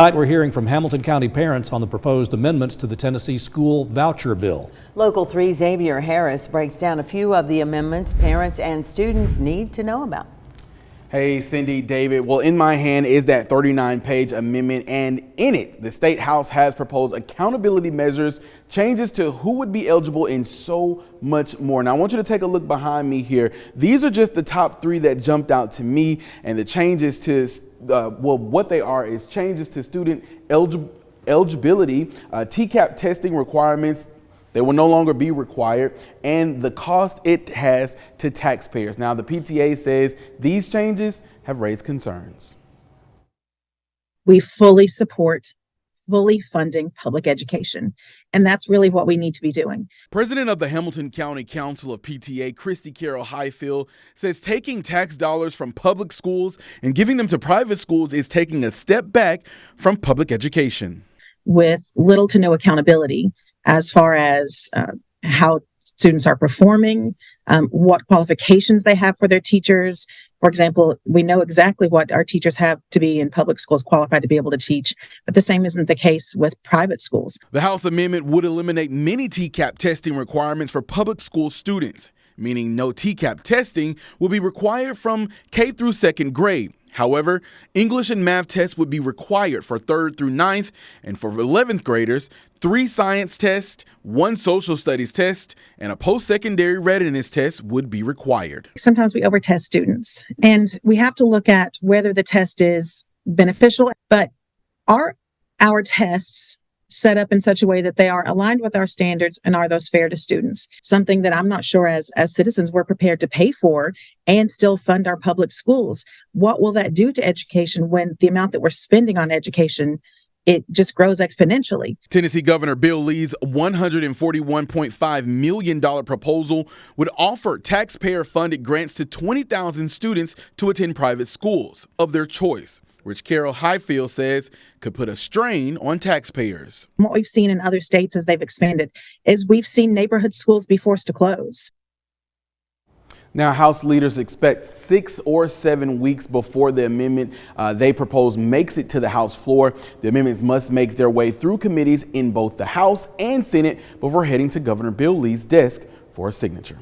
Tonight we're hearing from Hamilton County parents on the proposed amendments to the Tennessee school voucher bill. Local 3's Xavier Harris breaks down a few of the amendments parents and students need to know about. Hey, Cindy, David. Well, in my hand is that 39-page amendment, and in it, the State House has proposed accountability measures, changes to who would be eligible, and so much more. Now, I want you to take a look behind me here. These are just the top 3 that jumped out to me, and the changes to, what they are is changes to student eligibility, TCAP testing requirements. They will no longer be required, and the cost it has to taxpayers. Now, the PTA says these changes have raised concerns. We fully support fully funding public education, and that's really what we need to be doing. President of the Hamilton County Council of PTA, Christy Carroll Highfield, says taking tax dollars from public schools and giving them to private schools is taking a step back from public education. With little to no accountability as far as how students are performing, what qualifications they have for their teachers. For example, we know exactly what our teachers have to be in public schools qualified to be able to teach, but the same isn't the case with private schools. The House amendment would eliminate many TCAP testing requirements for public school students, meaning no TCAP testing will be required from K through 2nd grade. However, English and math tests would be required for 3rd through 9th, and for 11th graders, 3 science tests, 1 social studies test, and a post-secondary readiness test would be required. Sometimes we overtest students, and we have to look at whether the test is beneficial, but are our tests set up in such a way that they are aligned with our standards, and are those fair to students? Something that I'm not sure as citizens we're prepared to pay for and still fund our public schools. What will that do to education when the amount that we're spending on education, it just grows exponentially? Tennessee Governor Bill Lee's $141.5 million proposal would offer taxpayer-funded grants to 20,000 students to attend private schools of their choice, which Carol Highfield says could put a strain on taxpayers. What we've seen in other states as they've expanded is we've seen neighborhood schools be forced to close. Now, House leaders expect 6 or 7 weeks before the amendment they propose makes it to the House floor. The amendments must make their way through committees in both the House and Senate before heading to Governor Bill Lee's desk for a signature.